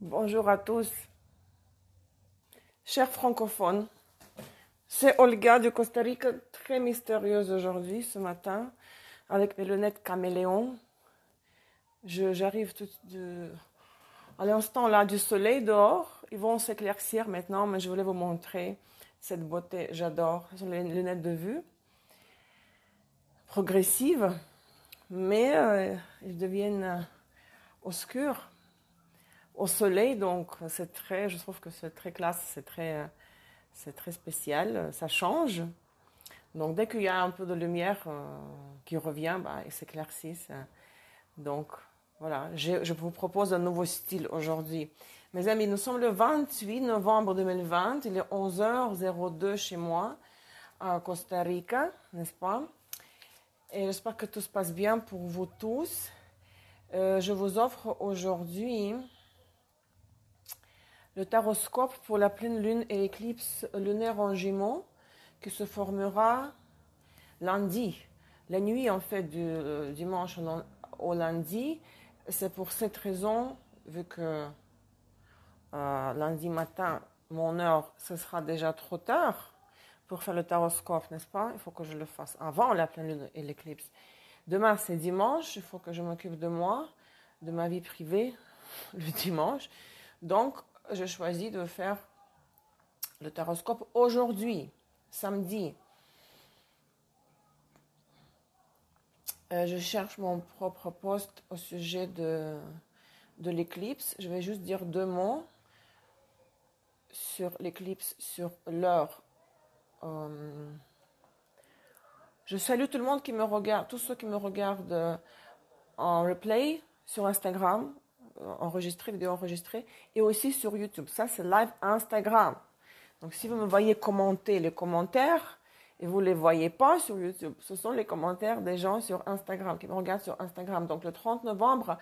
Bonjour à tous, chers francophones. C'est Olga du Costa Rica, très mystérieuse aujourd'hui, ce matin, avec mes lunettes caméléon. J'arrive à l'instant là du soleil dehors. Ils vont s'éclaircir maintenant, mais je voulais vous montrer cette beauté. J'adore. Ce sont les lunettes de vue progressives, mais ils deviennent obscurs au soleil, donc je trouve que c'est très classe, c'est très spécial, ça change. Donc dès qu'il y a un peu de lumière qui revient, ils s'éclaircissent. Donc voilà, je vous propose un nouveau style aujourd'hui. Mes amis, nous sommes le 28 novembre 2020, il est 11h02 chez moi, à Costa Rica, n'est-ce pas? Et j'espère que tout se passe bien pour vous tous. Je vous offre aujourd'hui le taroscope pour la pleine lune et l'éclipse lunaire en Gémeaux qui se formera lundi. La nuit, en fait, du dimanche au lundi. C'est pour cette raison, vu que lundi matin, mon heure, ce sera déjà trop tard pour faire le taroscope, n'est-ce pas? Il faut que je le fasse avant la pleine lune et l'éclipse. Demain, c'est dimanche. Il faut que je m'occupe de moi, de ma vie privée, le dimanche. Donc, je choisis de faire le taroscope aujourd'hui, samedi. Je cherche mon propre post au sujet de l'éclipse. Je vais juste dire 2 mots sur l'éclipse, sur l'heure. Je salue tout le monde qui me regarde, tous ceux qui me regardent en replay sur Instagram, vidéo enregistrée, et aussi sur YouTube. Ça, c'est live Instagram. Donc, si vous me voyez commenter les commentaires, et vous ne les voyez pas sur YouTube, ce sont les commentaires des gens sur Instagram, qui me regardent sur Instagram. Donc, le 30 novembre,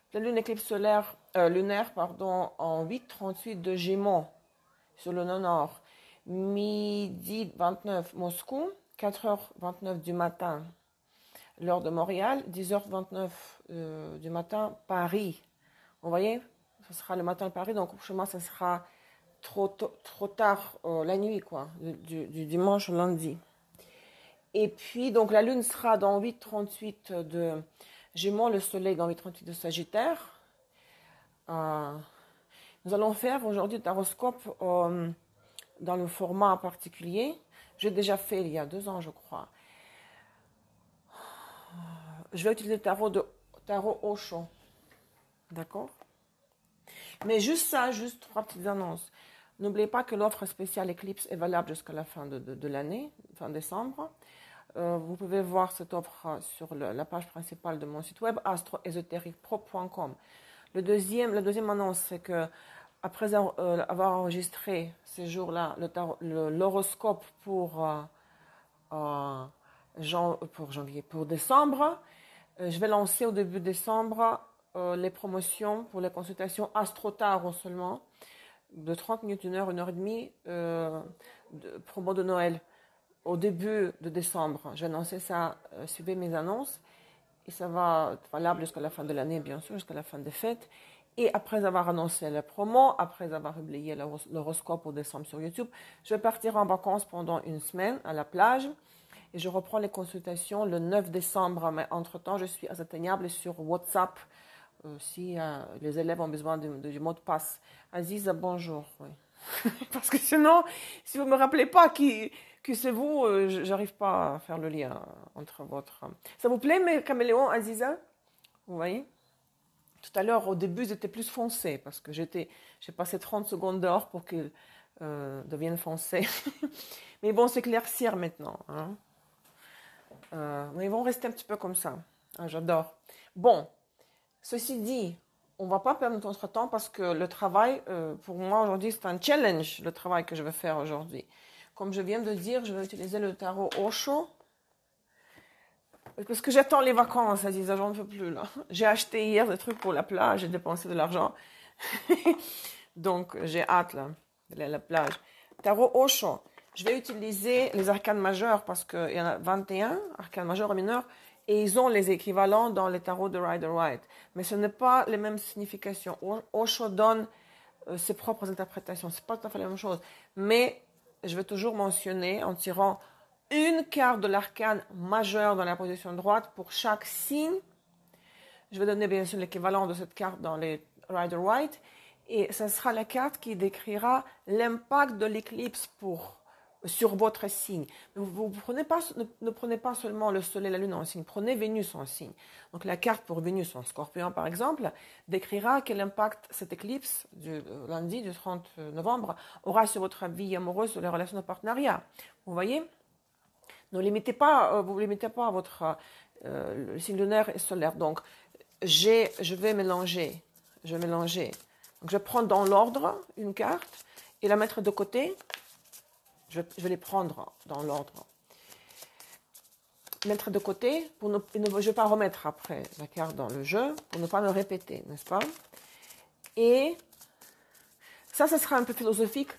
pleine lune éclipse solaire, lunaire, en 8h38 de Gémeaux, sur le nord. Midi 29, Moscou, 4h29 du matin, l'heure de Montréal, 10h29 du matin, Paris. Vous voyez, ce sera le matin à Paris, donc chez moi, ce sera trop tard la nuit, quoi, du dimanche au lundi. Et puis, donc, la lune sera dans 8h38 de Gémeaux, le soleil dans 8h38 de Sagittaire. Nous allons faire aujourd'hui le taroscope dans le format particulier. J'ai déjà fait il y a 2 ans, je crois. Je vais utiliser le tarot Osho. D'accord? Mais juste 3 petites annonces. N'oubliez pas que l'offre spéciale Eclipse est valable jusqu'à la fin de l'année, fin décembre. Vous pouvez voir cette offre sur la page principale de mon site web, astroésotéricpro.com. La deuxième annonce, c'est que après avoir enregistré ces jours-là l'horoscope pour décembre, je vais lancer au début décembre les promotions pour les consultations astro-tarot seulement, de 30 minutes, 1h, 1h30, promo de Noël au début de décembre. Je vais annoncer ça, suivez mes annonces, et ça va être valable jusqu'à la fin de l'année, bien sûr, jusqu'à la fin des fêtes. Et après avoir annoncé la promo, après avoir publié l'horoscope pour décembre sur YouTube, je vais partir en vacances pendant 1 semaine à la plage. Et je reprends les consultations le 9 décembre. Mais entre-temps, je suis atteignable sur WhatsApp si les élèves ont besoin du mot de passe. Aziza, bonjour. Oui. Parce que sinon, si vous ne me rappelez pas que c'est vous, j'arrive pas à faire le lien entre votre... Ça vous plaît, mes caméléons, Aziza? Vous voyez? Tout à l'heure, au début, c'était plus foncé parce que j'ai passé 30 secondes dehors pour qu'ils deviennent foncés. Mais ils vont s'éclaircir maintenant. Hein. Mais ils vont rester un petit peu comme ça. Ah, j'adore. Bon, ceci dit, on ne va pas perdre notre temps parce que le travail, pour moi aujourd'hui, c'est un challenge, le travail que je vais faire aujourd'hui. Comme je viens de dire, je vais utiliser le tarot Osho. Parce que j'attends les vacances, Aziza, j'en peux plus là. J'ai acheté hier des trucs pour la plage, j'ai dépensé de l'argent. Donc j'ai hâte là, d'aller à la plage. Tarot Osho. Je vais utiliser les arcanes majeurs parce qu'il y en a 21, arcanes majeurs et mineurs, et ils ont les équivalents dans les tarots de Rider-Waite. Mais ce n'est pas les mêmes significations. Osho donne ses propres interprétations. C'est pas tout à fait la même chose. Mais je vais toujours mentionner en tirant une carte de l'arcane majeur dans la position droite pour chaque signe. Je vais donner bien sûr l'équivalent de cette carte dans les Rider-Waite. Et ce sera la carte qui décrira l'impact de l'éclipse sur votre signe. Ne prenez pas seulement le soleil et la lune en signe, prenez Vénus en signe. Donc la carte pour Vénus en scorpion par exemple décrira quel impact cette éclipse du lundi du 30 novembre aura sur votre vie amoureuse, sur les relations de partenariat. Vous voyez? Ne limitez pas, vous ne limitez pas à votre le signe lunaire et solaire. Donc je vais mélanger. Donc je vais prendre dans l'ordre une carte et la mettre de côté. Je vais les prendre dans l'ordre. Mettre de côté, je ne vais pas remettre après la carte dans le jeu, pour ne pas me répéter, n'est-ce pas? Et ça sera un peu philosophique.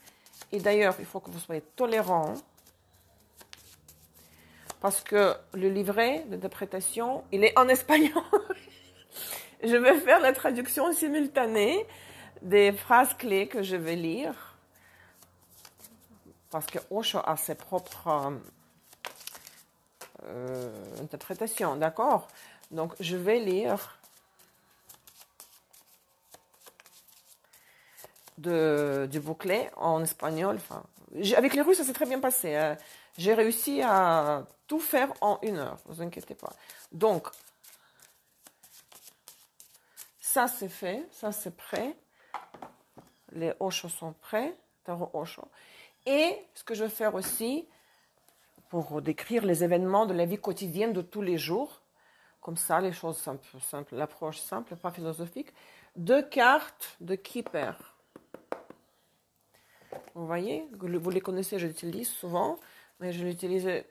Et d'ailleurs, il faut que vous soyez tolérants, parce que le livret d'interprétation, il est en espagnol. Je vais faire la traduction simultanée des phrases clés que je vais lire. Parce que Osho a ses propres interprétations, d'accord? Donc, je vais lire du bouclet en espagnol. Enfin, avec les Russes, ça s'est très bien passé. Hein. J'ai réussi à tout faire en 1 heure, ne vous inquiétez pas. Donc, ça c'est fait, ça c'est prêt. Les Osho sont prêts, tarot Osho. Et ce que je vais faire aussi, pour décrire les événements de la vie quotidienne de tous les jours, comme ça, les choses simples, l'approche simple, pas philosophique, 2 cartes de Keeper. Vous voyez, vous les connaissez, je les utilise souvent, mais je les ai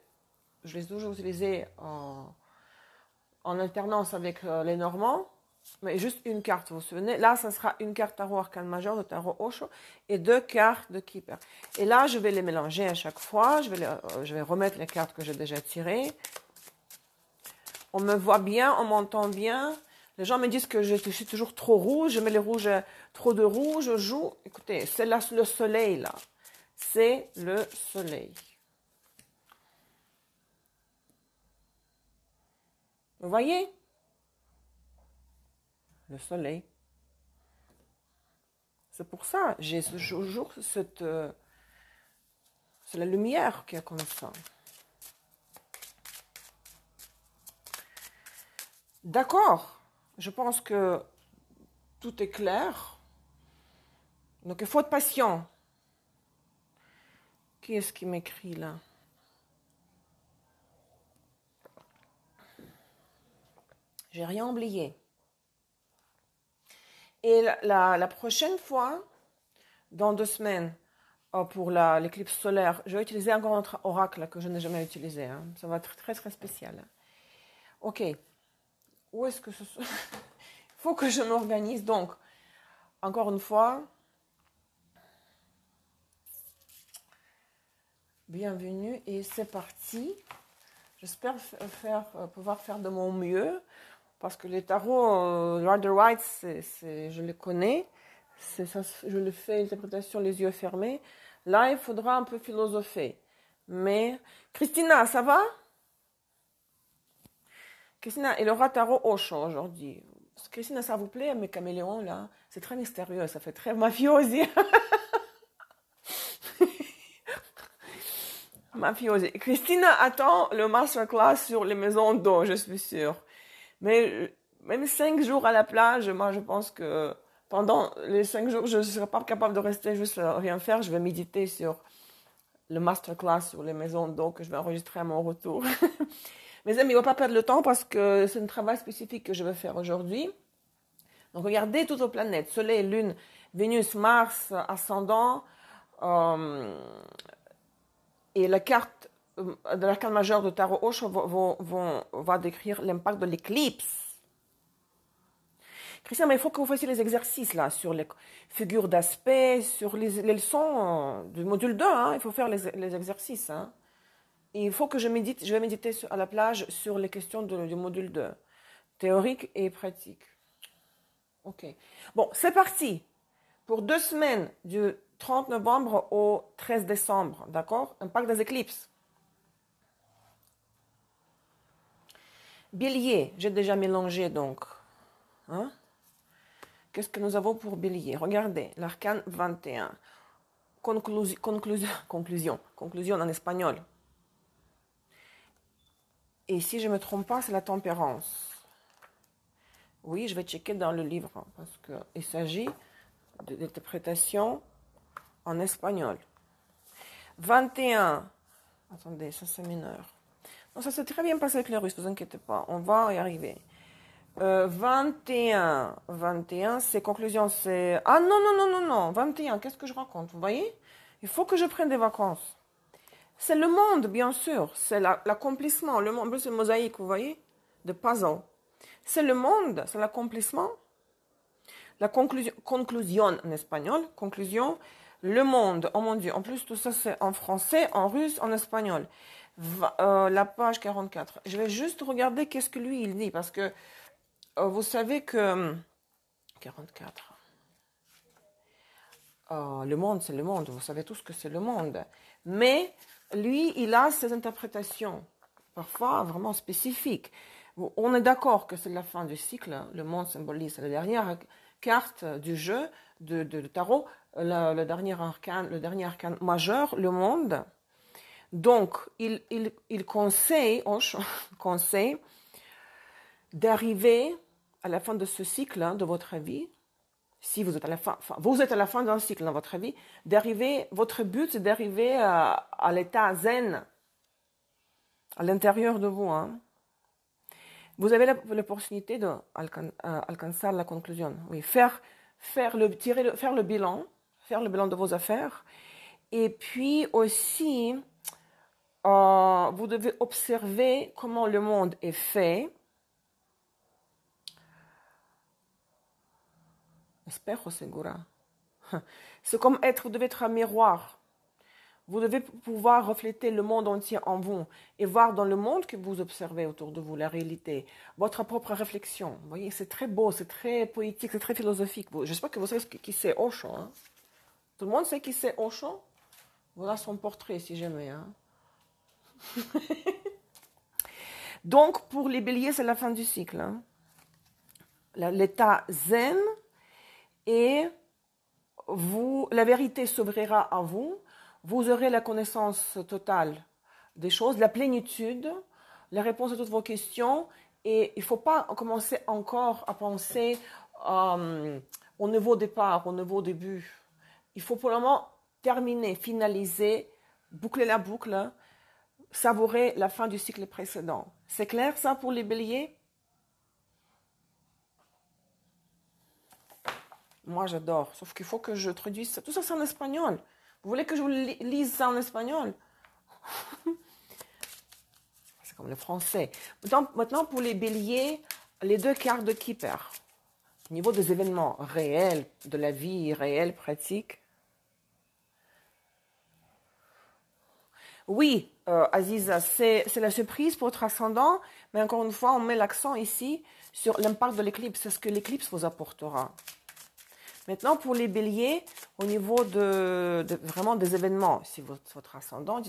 toujours utilisés en alternance avec les Normands. Mais juste une carte, vous vous souvenez? Là, ça sera une carte tarot arcane majeur de tarot Osho et 2 cartes de Keeper. Et là, je vais les mélanger à chaque fois. Je vais remettre les cartes que j'ai déjà tirées. On me voit bien, on m'entend bien. Les gens me disent que je suis toujours trop rouge. Je mets les rouges, trop de rouge, je joue. Écoutez, c'est là le soleil, là. C'est le soleil. Vous voyez? Le soleil. C'est pour ça, j'ai toujours c'est la lumière qui est comme ça. D'accord, je pense que tout est clair. Donc il faut être patient. Qui est-ce qui m'écrit là? J'ai rien oublié. Et la prochaine fois, dans 2 semaines, pour l'éclipse solaire, je vais utiliser encore un autre oracle que je n'ai jamais utilisé. Hein. Ça va être très très spécial. Ok. Où est-ce que ce soit? Il faut que je m'organise. Donc, encore une fois, bienvenue et c'est parti. J'espère pouvoir faire de mon mieux. Parce que les tarots Rider-Waite, je les connais. Je le fais interprétation les yeux fermés. Là, il faudra un peu philosopher. Mais, Christina, ça va? Christina, il aura tarot Osho aujourd'hui. Christina, ça vous plaît, mes caméléons, là? C'est très mystérieux, ça fait très mafiosi. Mafiosi. Christina attend le masterclass sur les maisons d'eau, je suis sûre. Mais même 5 jours à la plage, moi je pense que pendant les 5 jours, je ne serai pas capable de rester juste rien faire. Je vais méditer sur le masterclass sur les maisons d'eau que je vais enregistrer à mon retour. Mes amis, on ne va pas perdre le temps parce que c'est un travail spécifique que je vais faire aujourd'hui. Donc regardez toutes vos planètes, Soleil, Lune, Vénus, Mars, Ascendant, et la carte de l'arcane majeur de Tarot Osho va décrire l'impact de l'éclipse. Christian, mais il faut que vous fassiez les exercices là, sur les figures d'aspect, sur les leçons du module 2. Hein, il faut faire les exercices. Hein. Et il faut que je vais méditer à la plage sur les questions du module 2, théorique et pratique. Ok. Bon, c'est parti. pour 2 semaines, du 30 novembre au 13 décembre, d'accord? Impact des éclipses. Bélier, j'ai déjà mélangé donc. Hein? Qu'est-ce que nous avons pour Bélier? Regardez, l'arcane 21. Conclusion en espagnol. Et si je ne me trompe pas, c'est la tempérance. Oui, je vais checker dans le livre, parce qu'il s'agit d'interprétation en espagnol. 21. Attendez, ça c'est mineur. Non, ça s'est très bien passé avec les Russes, ne vous inquiétez pas, on va y arriver. 21, c'est conclusion, c'est... Ah non, 21, qu'est-ce que je raconte, vous voyez? Il faut que je prenne des vacances. C'est le monde, bien sûr, c'est l'accomplissement, le monde, c'est mosaïque, vous voyez, de puzzle. C'est le monde, c'est l'accomplissement. La conclusion en espagnol, conclusion, le monde, oh mon Dieu, en plus tout ça c'est en français, en russe, en espagnol. La page 44. Je vais juste regarder qu'est-ce que lui il dit, parce que vous savez que... 44. Le monde, c'est le monde, vous savez tous que c'est le monde. Mais lui, il a ses interprétations, parfois vraiment spécifiques. On est d'accord que c'est la fin du cycle, le monde symbolise la dernière carte du jeu de tarot, le dernier arcane majeur, le monde. Donc, il conseille d'arriver à la fin de ce cycle de votre vie, si vous êtes à la fin, vous êtes à la fin d'un cycle dans votre vie, votre but c'est d'arriver à l'état zen, à l'intérieur de vous. Hein. Vous avez l'opportunité d'alcancer la conclusion. Oui, faire le bilan de vos affaires. Et puis aussi, vous devez observer comment le monde est fait. Espejo segura. C'est comme vous devez être un miroir. Vous devez pouvoir refléter le monde entier en vous et voir dans le monde que vous observez autour de vous, la réalité, votre propre réflexion. Vous voyez, c'est très beau, c'est très poétique, c'est très philosophique. J'espère que vous savez qui c'est Osho. Hein? Tout le monde sait qui c'est Osho? Voilà son portrait, si jamais. Hein? Donc, pour les béliers, c'est la fin du cycle. Hein? L'état zen, et la vérité s'ouvrira à vous. Vous aurez la connaissance totale des choses, la plénitude, la réponse à toutes vos questions. Et il ne faut pas commencer encore à penser au nouveau départ, au nouveau début. Il faut pour le moment terminer, finaliser, boucler la boucle, savourer la fin du cycle précédent. C'est clair ça pour les béliers? Moi, j'adore. Sauf qu'il faut que je traduise ça. Tout ça, c'est en espagnol. Vous voulez que je vous lise ça en espagnol? C'est comme le français. Maintenant, pour les béliers, les 2 cartes de Kipper. Au niveau des événements réels, de la vie réelle, pratique. Oui, Aziza, c'est la surprise pour votre ascendant. Mais encore une fois, on met l'accent ici sur l'impact de l'éclipse. C'est ce que l'éclipse vous apportera. Maintenant, pour les béliers, au niveau vraiment des événements, si votre ascendant,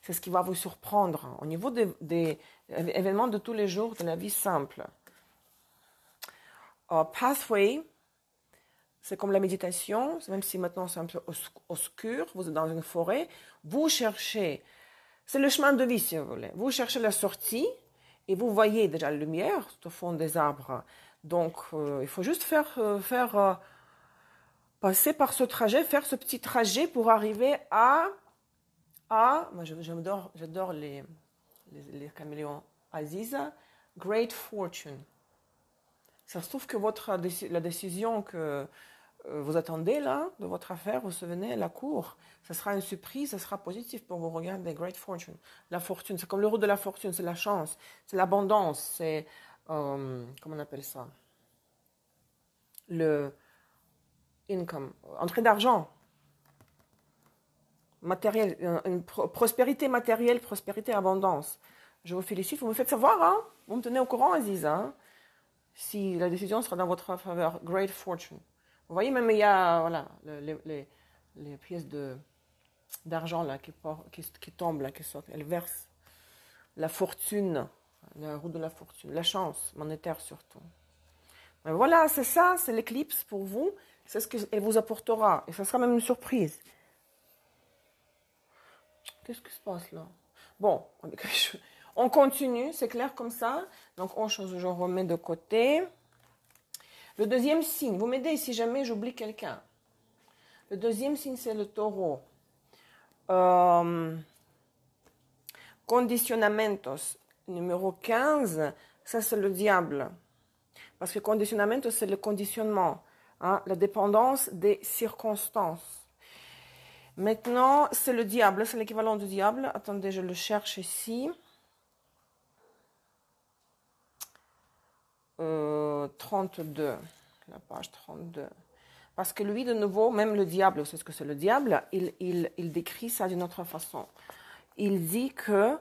c'est ce qui va vous surprendre. Au niveau des événements de tous les jours, de la vie simple. Pathway, c'est comme la méditation, même si maintenant c'est un peu obscur, vous êtes dans une forêt, vous cherchez, c'est le chemin de vie si vous voulez, vous cherchez la sortie et vous voyez déjà la lumière tout au fond des arbres. Donc, il faut juste passer par ce trajet, faire ce petit trajet pour arriver moi j'adore les caméléons. Aziza, great fortune. Ça se trouve que la décision que vous attendez là, de votre affaire, vous vous souvenez, la cour, ça sera une surprise, ça sera positif pour vous. Regardez, great fortune. La fortune, c'est comme le roue de la fortune, c'est la chance, c'est l'abondance, c'est, comment on appelle ça? Le income, entrée d'argent, matériel, une prospérité matérielle, prospérité, abondance. Je vous félicite, vous me faites savoir, hein? Vous me tenez au courant, Aziza, hein? Si la décision sera dans votre faveur. Great fortune. Vous voyez, même il y a voilà, les pièces d'argent là qui tombent, là, qui sortent, elles versent. La fortune, la roue de la fortune, la chance monétaire surtout. Mais voilà, c'est ça, c'est l'éclipse pour vous. C'est ce qu'elle vous apportera. Et ça sera même une surprise. Qu'est-ce qui se passe là? Bon, on continue, c'est clair comme ça. Donc, je remets de côté. Le deuxième signe, vous m'aidez si jamais j'oublie quelqu'un. Le deuxième signe, c'est le taureau. Condicionamentos, numéro 15, ça c'est le diable. Parce que conditionamentos, c'est le conditionnement, hein, la dépendance des circonstances. Maintenant, c'est le diable, c'est l'équivalent du diable. Attendez, je le cherche ici. 32, la page 32. Parce que lui, de nouveau, même le diable, vous savez ce que c'est le diable, il décrit ça d'une autre façon. Il dit que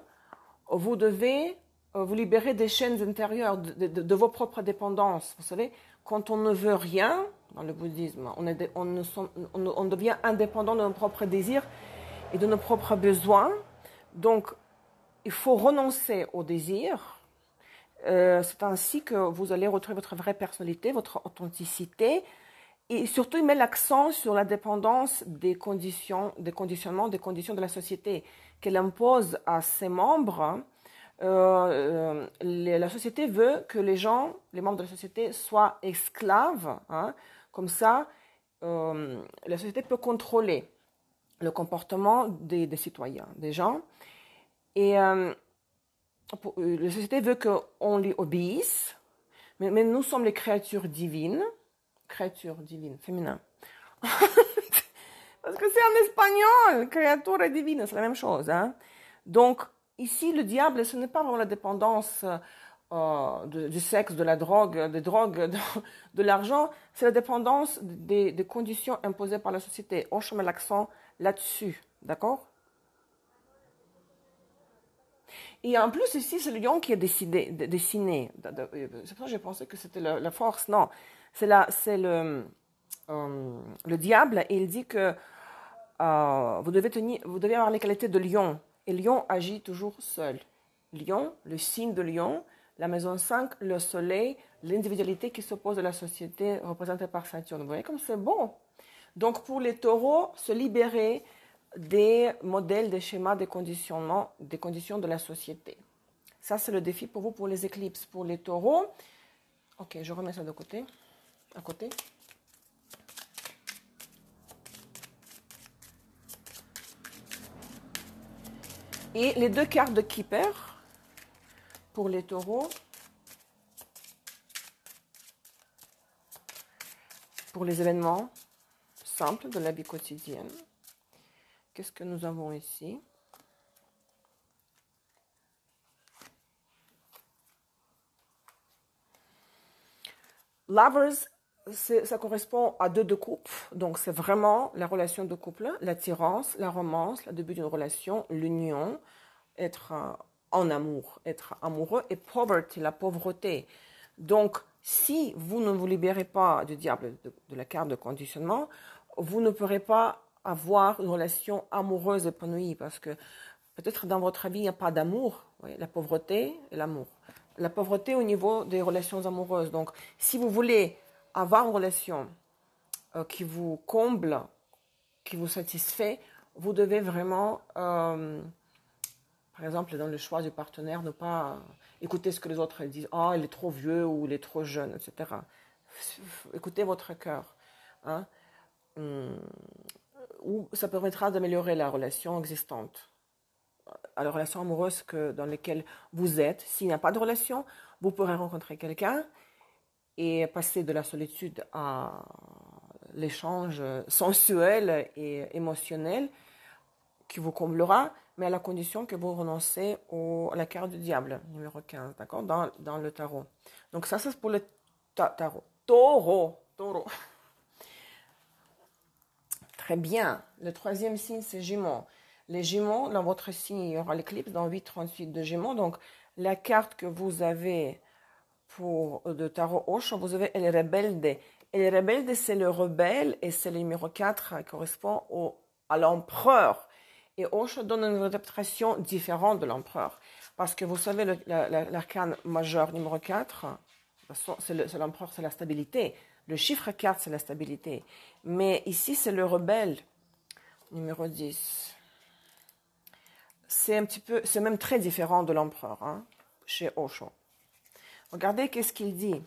vous devez vous libérer des chaînes intérieures, de vos propres dépendances. Vous savez, quand on ne veut rien, dans le bouddhisme, on devient indépendant de nos propres désirs et de nos propres besoins. Donc, il faut renoncer aux désirs. C'est ainsi que vous allez retrouver votre vraie personnalité, votre authenticité. Et surtout, il met l'accent sur la dépendance des conditionnements, des conditions de la société qu'elle impose à ses membres. La société veut que les membres de la société, soient esclaves. Hein. Comme ça, la société peut contrôler le comportement des citoyens, des gens. Et la société veut qu'on lui obéisse, mais nous sommes les créatures divines, féminin. Parce que c'est en espagnol, créature divine, c'est la même chose. Hein? Donc, ici, le diable, ce n'est pas vraiment la dépendance du sexe, de la drogue, des drogues, de l'argent, c'est la dépendance des conditions imposées par la société. On met l'accent là-dessus, d'accord? Et en plus, ici, c'est le lion qui est dessiné. C'est pour ça que j'ai pensé que c'était la force. Non, c'est le diable, et il dit que vous devez avoir les qualités de lion. Et lion agit toujours seul. Lion, le signe de lion, la maison 5, le soleil, l'individualité qui s'oppose à la société représentée par Saturne. Vous voyez comme c'est bon. Donc pour les taureaux, se libérer des modèles, des schémas, des conditionnements, des conditions de la société. Ça, c'est le défi pour vous, pour les éclipses. Pour les taureaux, ok, je remets ça de côté, à côté. Et les deux cartes de Keeper pour les taureaux, pour les événements simples de la vie quotidienne. Qu'est-ce que nous avons ici? Lovers, ça correspond à deux de couple, donc c'est vraiment la relation de couple, l'attirance, la romance, le début d'une relation, l'union, être en amour, être amoureux, et poverty, la pauvreté. Donc, si vous ne vous libérez pas du diable, de la carte de conditionnement, vous ne pourrez pas avoir une relation amoureuse épanouie, parce que peut-être dans votre vie, il n'y a pas d'amour, la pauvreté et l'amour. La pauvreté au niveau des relations amoureuses. Donc, si vous voulez avoir une relation qui vous comble, qui vous satisfait, vous devez vraiment, par exemple, dans le choix du partenaire, ne pas écouter ce que les autres disent. Oh, il est trop vieux ou il est trop jeune, etc. Écoutez votre cœur. Hein. Ou ça permettra d'améliorer la relation existante. À la relation amoureuse dans laquelle vous êtes. S'il n'y a pas de relation, vous pourrez rencontrer quelqu'un et passer de la solitude à l'échange sensuel et émotionnel qui vous comblera, mais à la condition que vous renoncez à la carte du diable, numéro 15, d'accord, dans le tarot. Donc ça, c'est pour le tarot. Taureau. Très bien. Le troisième signe, c'est Gémeaux. Les Gémeaux, dans votre signe, il y aura l'éclipse dans 8,38 de Gémeaux. Donc, la carte que vous avez de Tarot Osho, vous avez El Rebelde. Et le rebelle, c'est le rebelle, et c'est le numéro 4 qui correspond à l'empereur. Et Osho donne une interprétation différente de l'empereur. Parce que vous savez, l'arcane majeur numéro 4, c'est l'empereur, c'est la stabilité. Le chiffre 4, c'est la stabilité. Mais ici, c'est le rebelle, numéro 10. C'est même très différent de l'empereur, hein, chez Osho. Regardez qu'est-ce qu'il dit.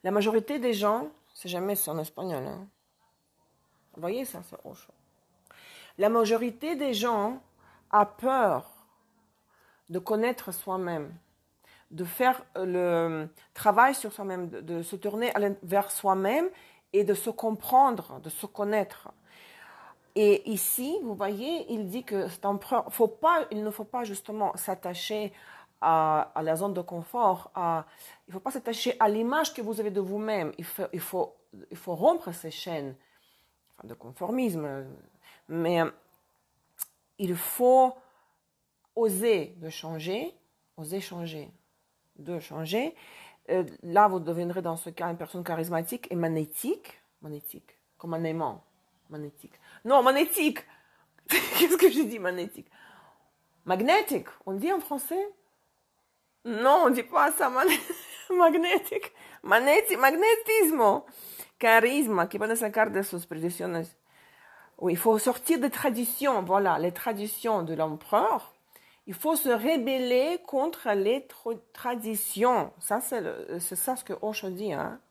La majorité des gens, c'est jamais c'est en espagnol, hein. Vous voyez ça, c'est Osho. La majorité des gens a peur de connaître soi-même, de faire le travail sur soi-même, de se tourner vers soi-même et de se comprendre, de se connaître. Et ici, vous voyez, il dit que cet empereur, il ne faut pas justement s'attacher à la zone de confort, il ne faut pas s'attacher à l'image que vous avez de vous-même. Il faut rompre ces chaînes de conformisme, mais il faut oser changer. Là, vous deviendrez dans ce cas une personne charismatique et magnétique, comme un aimant, magnétique. Non, magnétique. Qu'est-ce que j'ai dit, magnétique? Magnétique, on dit en français? Non, on dit pas ça, magnétique. Magnétismo. Charisma, que puede sacar de sus predicciones. Oui, il faut sortir des traditions, voilà, les traditions de l'empereur. Il faut se rebeller contre les traditions. Ça, c'est ça ce que Osho dit, hein.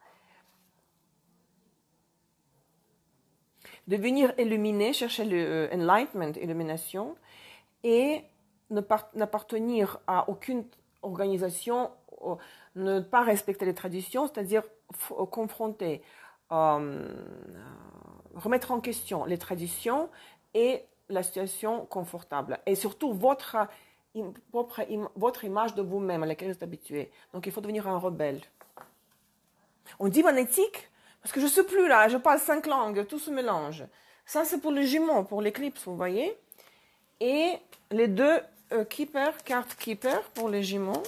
Devenir illuminé, chercher le enlightenment, illumination, et n'appartenir à aucune organisation, ne pas respecter les traditions, c'est-à-dire confronter, remettre en question les traditions et la situation confortable. Et surtout votre image de vous-même à laquelle vous êtes habitué. Donc il faut devenir un rebelle. On dit magnétique parce que je ne sais plus là, je parle 5 langues, tout se mélange. Ça c'est pour le Jumeau, pour l'éclipse, vous voyez. Et les deux cartes keeper pour les Jumeaux.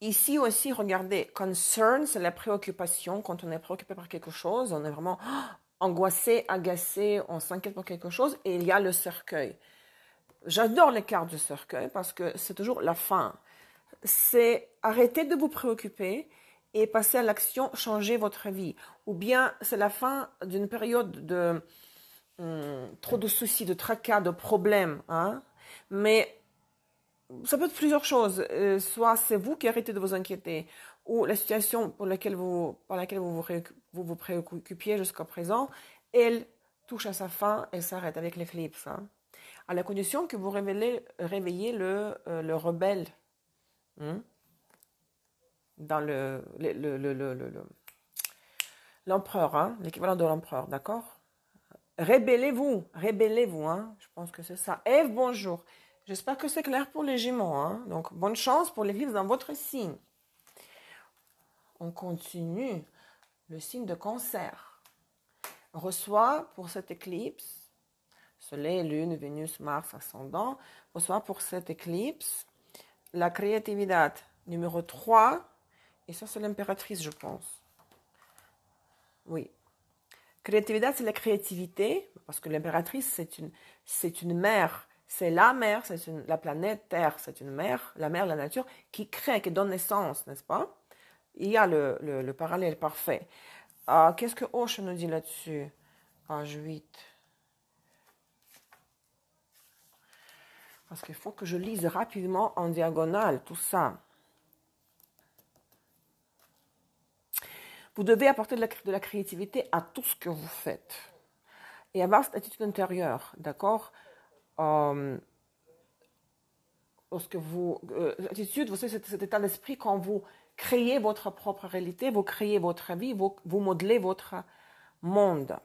Ici aussi, regardez, concern, c'est la préoccupation. Quand on est préoccupé par quelque chose, on est vraiment angoissé, agacé, on s'inquiète pour quelque chose. Et il y a le cercueil. J'adore les cartes du cercueil parce que c'est toujours la fin. C'est arrêter de vous préoccuper et passer à l'action, changer votre vie. Ou bien c'est la fin d'une période de trop de soucis, de tracas, de problèmes, hein. Mais ça peut être plusieurs choses. Soit c'est vous qui arrêtez de vous inquiéter, ou la situation par laquelle vous vous préoccupiez jusqu'à présent, elle touche à sa fin, elle s'arrête avec l'éclipse, hein. À la condition que vous réveillez le rebelle, hein, dans l'empereur, hein, l'équivalent de l'empereur, d'accord? Rébellez-vous, hein, je pense que c'est ça. Ève, bonjour. J'espère que c'est clair pour les Gémeaux, hein. Donc, bonne chance pour l'éclipse dans votre signe. On continue. Le signe de Cancer reçoit pour cette éclipse, Soleil, Lune, Vénus, Mars, ascendant, reçoit pour cette éclipse la créativité numéro 3, et ça c'est l'impératrice, je pense. Oui. Créativité, c'est la créativité, parce que l'impératrice, c'est une mère. C'est la mère, la planète Terre, c'est une mère, la mère, la nature, qui crée, qui donne naissance, n'est-ce pas? Il y a le parallèle parfait. Qu'est-ce que Osho nous dit là-dessus? Page 8. Parce qu'il faut que je lise rapidement en diagonale tout ça. Vous devez apporter de la créativité à tout ce que vous faites. Et avoir cette attitude intérieure, d'accord? Attitude, vous savez, cet état d'esprit quand vous créez votre propre réalité, vous créez votre vie, vous modelez votre monde.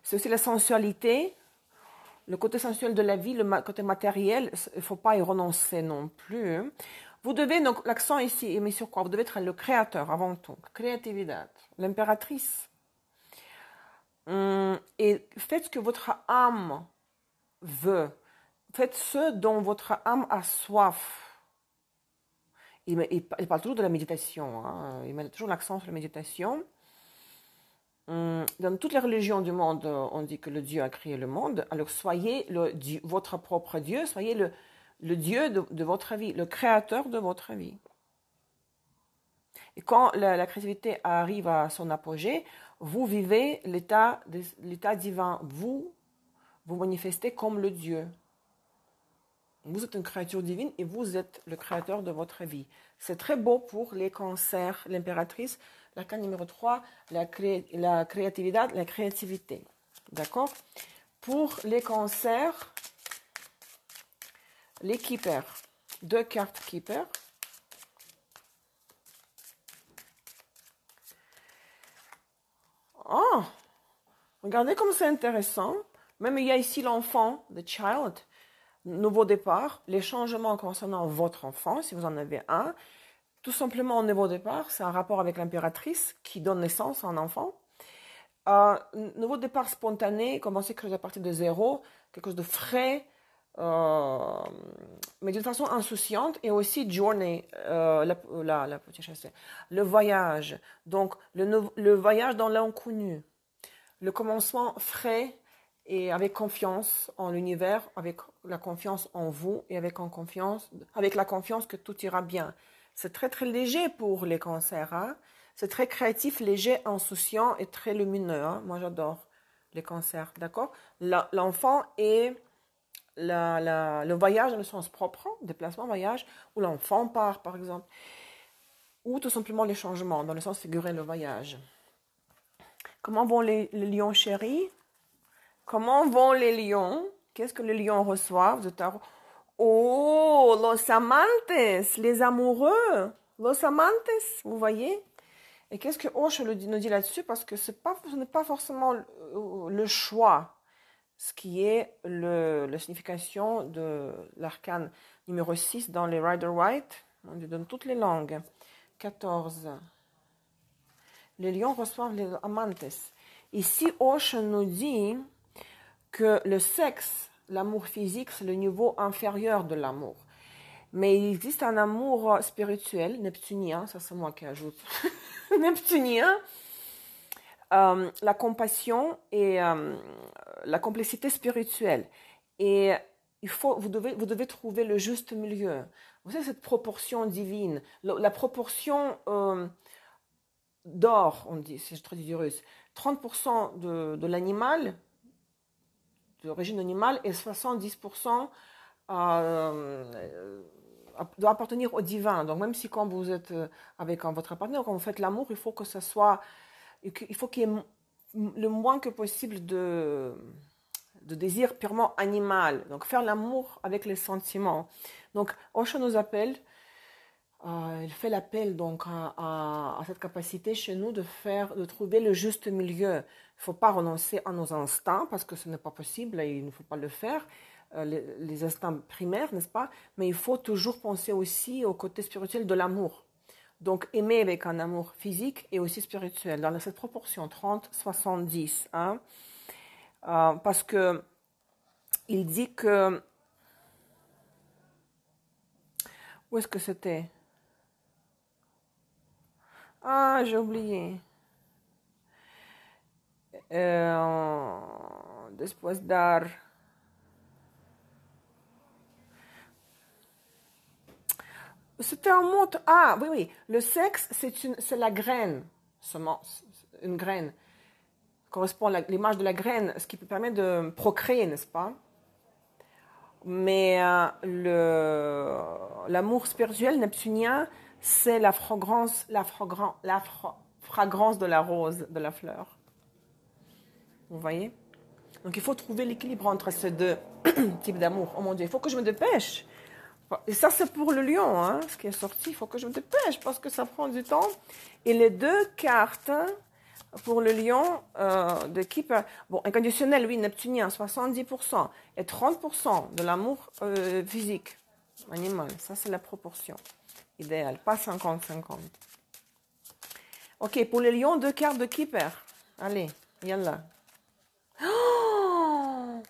C'est aussi la sensualité, le côté sensuel de la vie, le côté matériel, il ne faut pas y renoncer non plus. Vous devez, donc l'accent ici est mis sur quoi? Vous devez être le créateur avant tout, créativité, l'impératrice. Et faites ce que votre âme veut. Faites ce dont votre âme a soif. Il parle toujours de la méditation, hein. Il met toujours l'accent sur la méditation. Dans toutes les religions du monde, on dit que le Dieu a créé le monde. Alors soyez votre propre Dieu, soyez le Dieu de votre vie, le créateur de votre vie. Et quand la créativité arrive à son apogée, vous vivez l'état divin. Vous manifestez comme le Dieu. Vous êtes une créature divine et vous êtes le créateur de votre vie. C'est très beau pour les cancers. L'impératrice, l'arcane numéro 3, la créativité. D'accord? Pour les cancers, les keepers. 2 cartes keepers. Oh! Regardez comme c'est intéressant. Même il y a ici l'enfant, the child. Nouveau départ, les changements concernant votre enfant, si vous en avez un. Tout simplement, au nouveau départ, c'est un rapport avec l'impératrice qui donne naissance à un enfant. Nouveau départ spontané, commencer quelque chose à partir de zéro, quelque chose de frais, mais d'une façon insouciante, et aussi journey, le voyage. Donc, le voyage dans l'inconnu, le commencement frais, et avec confiance en l'univers, avec la confiance en vous et avec la confiance que tout ira bien. C'est très très léger pour les cancers. Hein? C'est très créatif, léger, insouciant et très lumineux. Hein? Moi j'adore les cancers, d'accord? L'enfant et le voyage dans le sens propre, déplacement, voyage, où l'enfant part par exemple. Ou tout simplement les changements, dans le sens figuré, le voyage. Comment vont les lions chéris? Comment vont les lions? Qu'est-ce que les lions reçoivent? Oh, los amantes, les amoureux. Los amantes, vous voyez? Et qu'est-ce que Osho nous dit là-dessus? Parce que ce n'est pas forcément le choix, ce qui est la signification de l'arcane numéro 6 dans les Rider-Waite. On lui donne toutes les langues. 14. Les lions reçoivent les amantes. Ici, Osho nous dit que le sexe, l'amour physique, c'est le niveau inférieur de l'amour. Mais il existe un amour spirituel, neptunien, ça c'est moi qui ajoute, neptunien, la compassion et la complicité spirituelle. Et vous devez trouver le juste milieu. Vous savez, cette proportion divine, la proportion d'or, on dit, si je traduis du russe, 30% de l'animal, d'origine animale, et 70% doit appartenir au divin. Donc même si quand vous êtes avec votre partenaire, quand vous faites l'amour, il faut que ça soit, il faut qu'il y ait le moins que possible de désir purement animal. Donc faire l'amour avec les sentiments. Donc Osho nous appelle, il fait l'appel donc à cette capacité chez nous de trouver le juste milieu. Il ne faut pas renoncer à nos instincts parce que ce n'est pas possible et il ne faut pas le faire. Les instincts primaires, n'est-ce pas? Mais il faut toujours penser aussi au côté spirituel de l'amour. Donc aimer avec un amour physique et aussi spirituel, dans cette proportion 30-70. Hein? Parce que il dit que... Où est-ce que c'était? Ah, j'ai oublié. Después dar... C'était un mot... Ah, oui, oui. Le sexe, c'est la graine. Semence. Une graine. Correspond à l'image de la graine, ce qui peut permettre de procréer, n'est-ce pas? Mais l'amour spirituel neptunien, c'est la fragrance de la rose, de la fleur. Vous voyez? Donc il faut trouver l'équilibre entre ces deux types d'amour. Oh mon Dieu, il faut que je me dépêche. Et ça, c'est pour le lion, hein, ce qui est sorti. Il faut que je me dépêche parce que ça prend du temps. Et les deux cartes pour le lion de Keeper, bon, inconditionnel, oui, neptunien, 70%, et 30% de l'amour physique. Animal, ça c'est la proportion idéale, pas 50-50. Ok, pour les lions, 2 cartes de keeper. Allez, yallah. Oh,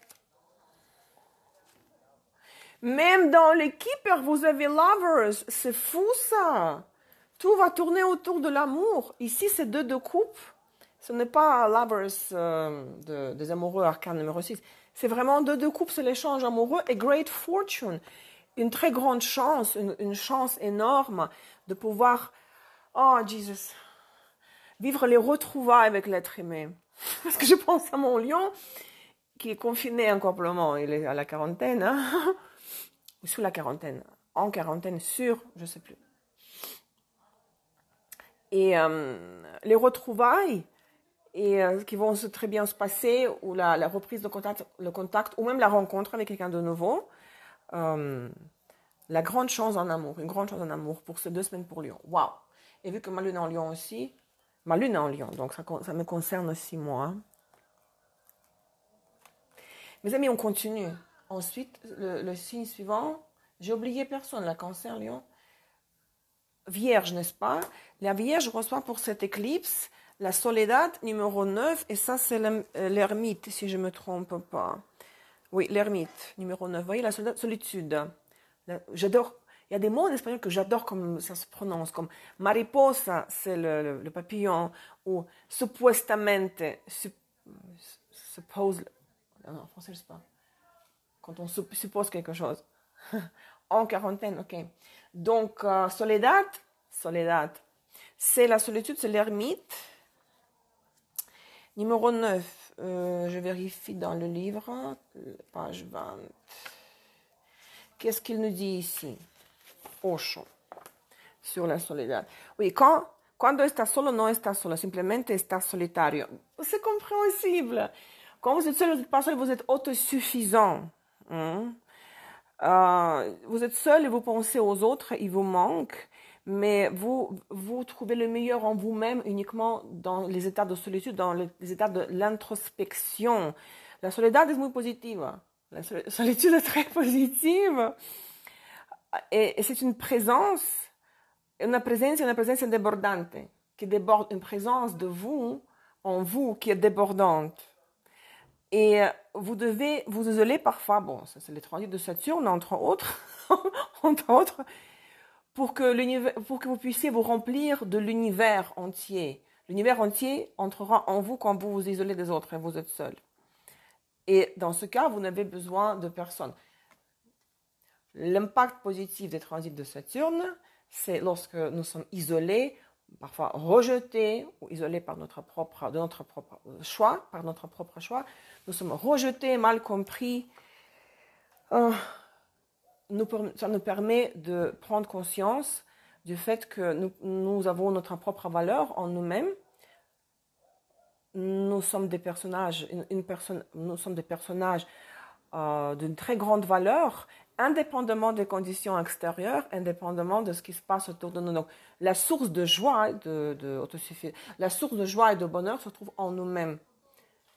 même dans les keepers, vous avez lovers. C'est fou ça. Tout va tourner autour de l'amour. Ici, c'est 2 de coupe. Ce n'est pas lovers des amoureux arcane numéro 6. C'est vraiment 2 de coupe, c'est l'échange amoureux. Et great fortune. Une très grande chance, une chance énorme de pouvoir, oh Jesus, vivre les retrouvailles avec l'être aimé. Parce que je pense à mon lion qui est confiné incomplément. Il est à la quarantaine, hein? Ou sous la quarantaine. En quarantaine, je ne sais plus. Et les retrouvailles qui vont très bien se passer, ou la reprise de contact, le contact, ou même la rencontre avec quelqu'un de nouveau. La grande chance en amour, une grande chance en amour pour ces 2 semaines pour Lion. Waouh! Et vu que ma lune est en Lion aussi, ma lune est en Lion, donc ça me concerne aussi moi. Hein. Mes amis, on continue. Ensuite, le signe suivant, j'ai oublié personne, la Cancer, Lion. Vierge, n'est-ce pas? La Vierge reçoit pour cette éclipse la Soledad numéro 9, et ça c'est l'ermite, si je ne me trompe pas. Oui, l'ermite numéro 9. Vous voyez, la solitude. J'adore. Il y a des mots en espagnol que j'adore comme ça se prononce, comme mariposa, c'est le papillon, ou supuestamente, suppose, non, en français, je sais pas. Quand on suppose quelque chose. En quarantaine, ok. Donc, soledad, c'est la solitude, c'est l'ermite. Numéro 9, je vérifie dans le livre, page 20. Qu'est-ce qu'il nous dit ici? Ocho, sur la soledad. Oui, cuando está solo, no está solo, simplemente está solitario. C'est compréhensible. Quand vous êtes seul, vous n'êtes pas seul, vous êtes autosuffisant. Vous êtes seul et vous pensez aux autres, il vous manque, mais vous trouvez le meilleur en vous-même uniquement dans les états de solitude, dans les états de l'introspection. La soledad est muy positiva. La solitude est très positive. Et c'est une présence débordante, qui déborde, une présence de vous, en vous, qui est débordante. Et vous devez vous isoler parfois, bon, ça c'est les transits de Saturne, entre autres, pour que vous puissiez vous remplir de l'univers entier. L'univers entier entrera en vous quand vous vous isolez des autres et vous êtes seul. Et dans ce cas, vous n'avez besoin de personne. L'impact positif des transits de Saturne, c'est lorsque nous sommes isolés, parfois rejetés ou isolés par notre propre choix, nous sommes rejetés, mal compris. Ça nous permet de prendre conscience du fait que nous avons notre propre valeur en nous-mêmes. Nous sommes des personnages, nous sommes des personnages d'une très grande valeur, indépendamment des conditions extérieures, indépendamment de ce qui se passe autour de nous. Donc, la source de joie, la source de joie et de bonheur se trouve en nous-mêmes.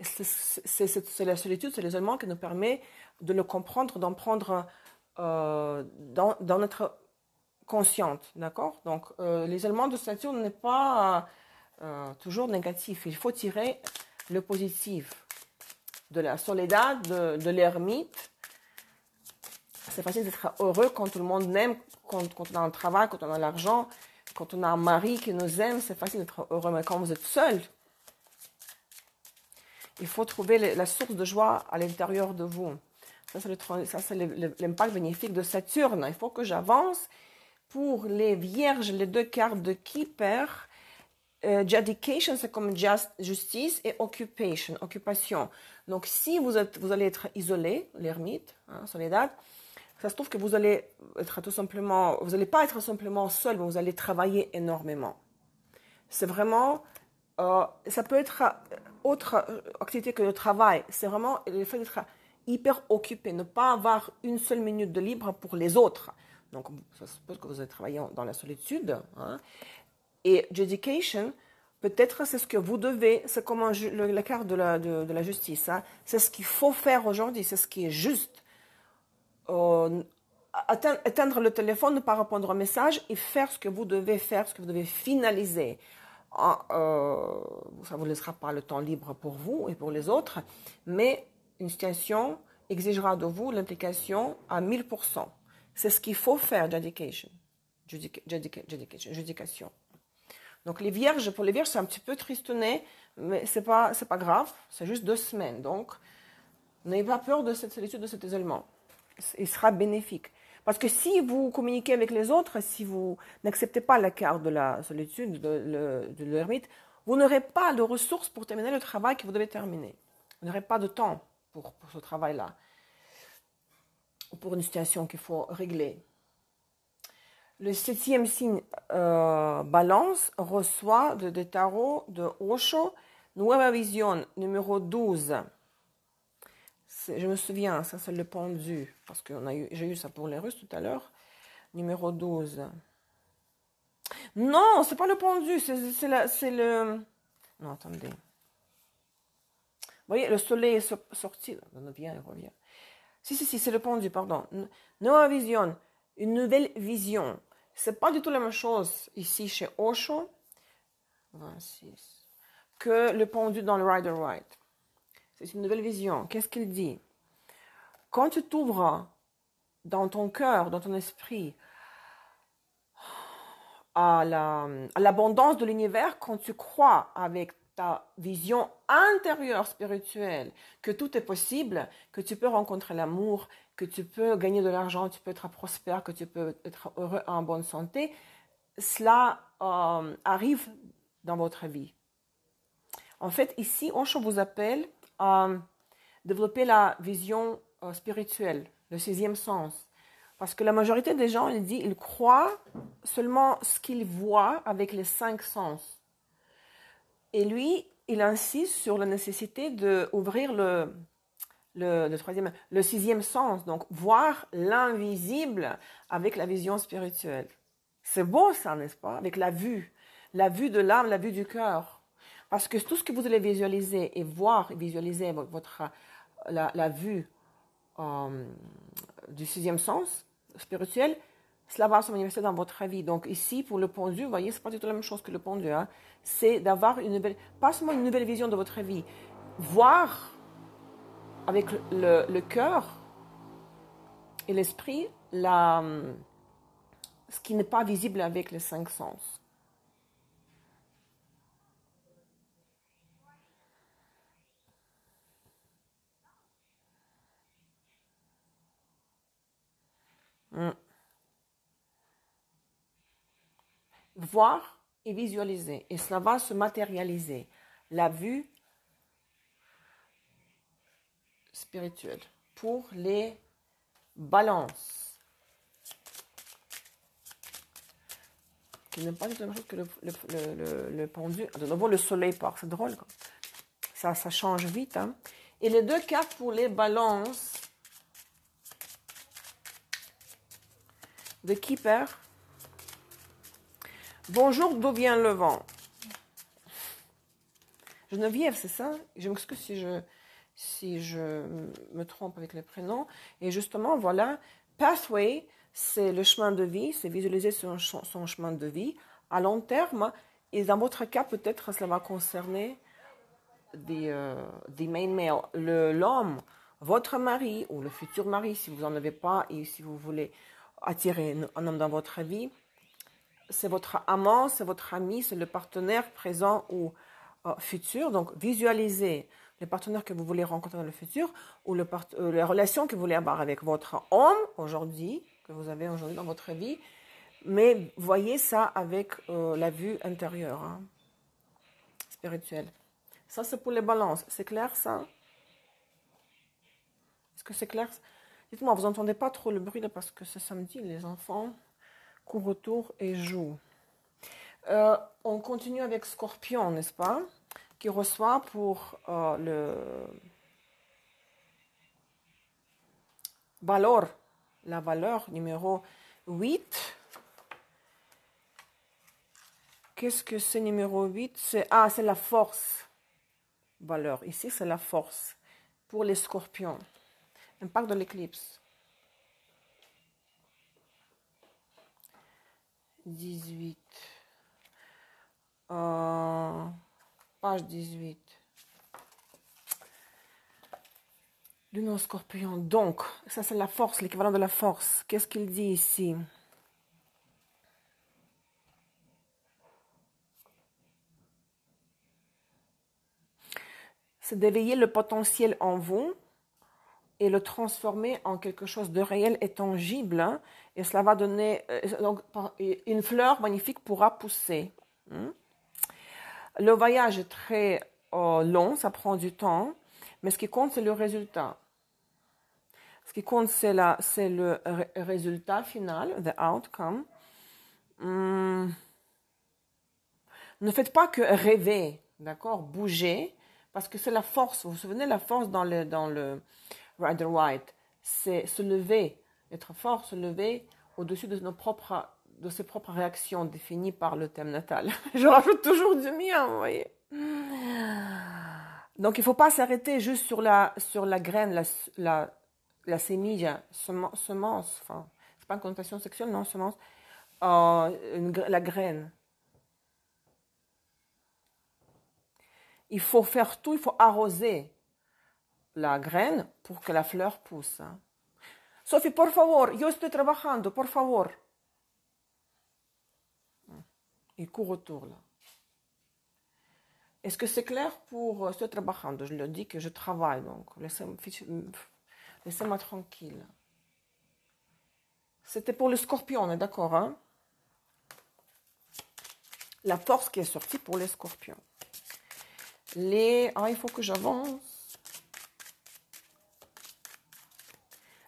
C'est la solitude, c'est l'isolement qui nous permet de le comprendre, d'en prendre dans notre consciente, d'accord? Donc, l'isolement de Saturne n'est pas toujours négatif. Il faut tirer le positif de la soledad, de l'ermite. C'est facile d'être heureux quand tout le monde aime, quand on a un travail, quand on a l'argent, quand on a un mari qui nous aime, c'est facile d'être heureux. Mais quand vous êtes seul, il faut trouver la source de joie à l'intérieur de vous. Ça, c'est l'impact bénéfique de Saturne. Il faut que j'avance. Pour les vierges, les 2 cartes de Keeper, dedication, c'est comme justice, et occupation. Donc, si vous allez être isolé, l'ermite, soledad, ça se trouve que vous allez vous n'allez pas être simplement seul, mais vous allez travailler énormément. C'est vraiment, ça peut être autre activité que le travail. C'est vraiment le fait d'être hyper occupé, ne pas avoir une seule minute de libre pour les autres. Donc, ça suppose que vous allez travailler dans la solitude. Hein. Et dedication, peut-être c'est ce que vous devez, c'est comme la carte de la justice. Hein. C'est ce qu'il faut faire aujourd'hui, c'est ce qui est juste. éteindre le téléphone, ne pas répondre au message et faire ce que vous devez faire, ce que vous devez finaliser. Ça ne vous laissera pas le temps libre pour vous et pour les autres, mais une situation exigera de vous l'implication à 1000%. C'est ce qu'il faut faire, dedication. Donc les vierges, pour les vierges, c'est un petit peu tristonné, mais c'est pas grave, c'est juste 2 semaines. Donc, n'ayez pas peur de cette solitude, de cet isolement. Il sera bénéfique. Parce que si vous communiquez avec les autres, si vous n'acceptez pas la carte de la solitude, de l'ermite, vous n'aurez pas de ressources pour terminer le travail que vous devez terminer. Vous n'aurez pas de temps pour ce travail-là, ou pour une situation qu'il faut régler. Le 7e signe Balance reçoit des tarots de Osho, Nueva Vision, numéro 12. Je me souviens, ça c'est le pendu, parce que j'ai eu ça pour les Russes tout à l'heure. Numéro 12. Non, c'est pas le pendu, c'est le... Non, attendez. Vous voyez, le soleil est sorti, il vient, il revient. Si, c'est le pendu, pardon. Nueva Vision, une nouvelle vision. C'est pas du tout la même chose ici chez Osho, 26, que le pendu dans le Rider-Waite. C'est une nouvelle vision. Qu'est-ce qu'il dit? Quand tu t'ouvres dans ton cœur, dans ton esprit, à l'abondance de l'univers, quand tu crois avec ta vision intérieure spirituelle que tout est possible, que tu peux rencontrer l'amour, que tu peux gagner de l'argent, tu peux être prospère, que tu peux être heureux en bonne santé, cela arrive dans votre vie. En fait, ici, Osho vous appelle à développer la vision spirituelle, le 6e sens. Parce que la majorité des gens, ils croient seulement ce qu'ils voient avec les 5 sens. Et lui, il insiste sur la nécessité d'ouvrir le 6e sens, donc voir l'invisible avec la vision spirituelle. C'est beau ça, n'est-ce pas? Avec la vue de l'âme, la vue du cœur. Parce que tout ce que vous allez visualiser et voir et visualiser la vue du 6e sens spirituel, cela va se manifester dans votre vie. Donc ici, pour le pendu, vous voyez, c'est pas du tout la même chose que le pendu. Hein. C'est d'avoir pas seulement une nouvelle vision de votre vie, voir avec le cœur et l'esprit ce qui n'est pas visible avec les 5 sens. Voir et visualiser. Et cela va se matérialiser. La vue spirituelle pour les balances. Qui n'est pas du tout la même chose que le pendu. De nouveau, le soleil part. C'est drôle. Ça change vite. Hein. Et les 2 cartes pour les balances de Keeper. Bonjour, d'où vient le vent? Geneviève, c'est ça? Je m'excuse si je me trompe avec les prénoms. Et justement, voilà, Pathway, c'est le chemin de vie, c'est visualiser son chemin de vie à long terme. Et dans votre cas, peut-être cela va concerner des main male, l'homme, votre mari ou le futur mari, si vous n'en avez pas et si vous voulez attirer un homme dans votre vie. C'est votre amant, c'est votre ami, c'est le partenaire présent ou futur. Donc, visualisez les partenaires que vous voulez rencontrer dans le futur ou la relation que vous voulez avoir avec votre homme aujourd'hui, que vous avez aujourd'hui dans votre vie. Mais voyez ça avec la vue intérieure, hein, spirituelle. Ça, c'est pour les balances. C'est clair, ça? Est-ce que c'est clair? Dites-moi, vous n'entendez pas trop le bruit là parce que c'est samedi, les enfants courent autour et jouent. On continue avec Scorpion, n'est-ce pas? Qui reçoit pour la valeur numéro 8. Qu'est-ce que c'est numéro 8? C'est la force. Valeur. Ici, c'est la force. Pour les scorpions. Impact de l'éclipse. 18. Page 18. Lune en Scorpion. Donc, ça c'est la force, l'équivalent de la force. Qu'est-ce qu'il dit ici? C'est d'éveiller le potentiel en vous et le transformer en quelque chose de réel et tangible. Hein, et cela va donner... donc, une fleur magnifique pourra pousser. Hein. Le voyage est très long, ça prend du temps, mais ce qui compte, c'est le résultat. Ce qui compte, c'est le résultat final, the outcome. Ne faites pas que rêver, d'accord, bouger, parce que c'est la force. Vous vous souvenez, la force dans le Rider White, c'est se lever, être fort, se lever au-dessus de ses propres réactions définies par le thème natal. Je rajoute toujours du mien, vous voyez. Donc, il ne faut pas s'arrêter juste sur la graine, la semilla, semence, enfin, c'est pas une connotation sexuelle, non, semence, la graine. Il faut faire tout, il faut arroser la graine pour que la fleur pousse. Hein. Sophie, por favor, yo estoy trabajando, por favor. Il court autour, là. Est-ce que c'est clair pour estoy trabajando? Je lui dis que je travaille, donc laissez-moi tranquille. C'était pour le Scorpion, on est d'accord, hein? La force qui est sortie pour les Scorpions. il faut que j'avance.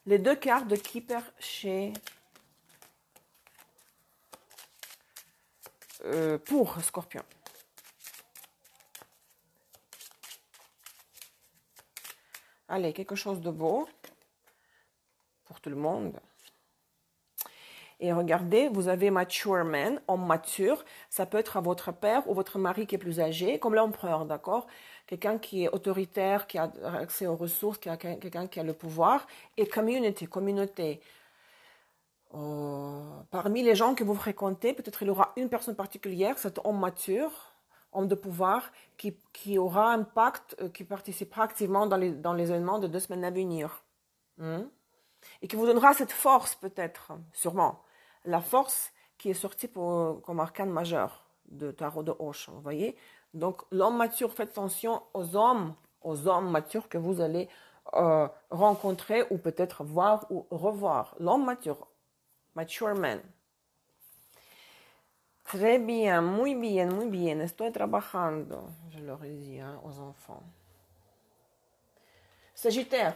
Les deux cartes de Keeper chez... pour Scorpion. Allez, quelque chose de beau pour tout le monde. Et regardez, vous avez mature man, homme mature. Ça peut être à votre père ou votre mari qui est plus âgé, comme l'empereur, d'accord? Quelqu'un qui est autoritaire, qui a accès aux ressources, quelqu'un qui a le pouvoir. Et communauté. Parmi les gens que vous fréquentez, peut-être il y aura une personne particulière, cet homme mature, homme de pouvoir, qui aura un impact, qui participera activement dans les événements de 2 semaines à venir. Et qui vous donnera cette force peut-être, sûrement. La force qui est sortie comme arcane majeur de tarot de Osho, vous voyez. Donc l'homme mature, faites attention aux hommes matures que vous allez rencontrer ou peut-être voir ou revoir. L'homme mature, mature man. Très bien, muy bien, estoy trabajando, je leur ai dit aux enfants. Sagittaire.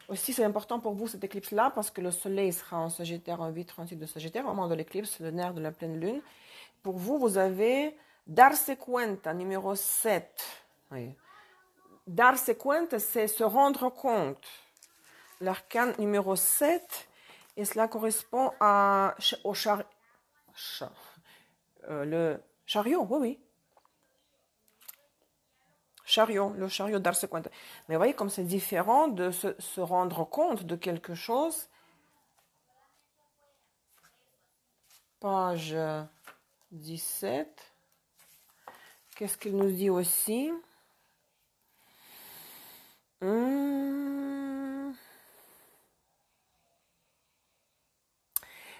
Aussi, c'est important pour vous cette éclipse-là parce que le soleil sera en Sagittaire, en 8-38 de Sagittaire, au moment de l'éclipse, le nerf de la pleine lune. Pour vous, vous avez Darse Cuenta, numéro 7. Oui. Darse Cuenta, c'est se rendre compte. L'arcane numéro 7, et cela correspond au le chariot, oui. Chariot, le chariot d'Arse Cuenta. Mais vous voyez comme c'est différent de se rendre compte de quelque chose. Page 17. Qu'est-ce qu'il nous dit aussi?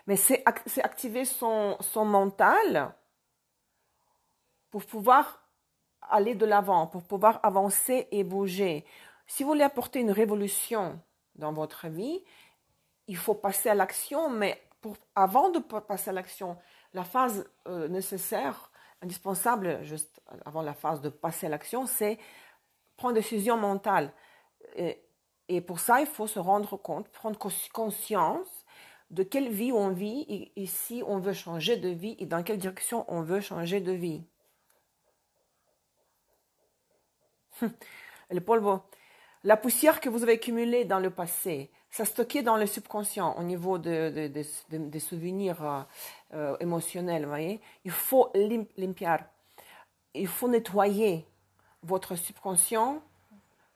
Mais c'est activer son mental pour pouvoir aller de l'avant, pour pouvoir avancer et bouger. Si vous voulez apporter une révolution dans votre vie, il faut passer à l'action, mais avant de passer à l'action, la phase nécessaire, indispensable, juste avant la phase de passer à l'action, c'est prendre une décision mentale. Et pour ça, il faut se rendre compte, prendre conscience de quelle vie on vit et si on veut changer de vie et dans quelle direction on veut changer de vie. Le polvo, la poussière que vous avez accumulée dans le passé, ça stocké dans le subconscient au niveau des souvenirs émotionnels, vous voyez. Il faut limpiar, il faut nettoyer votre subconscient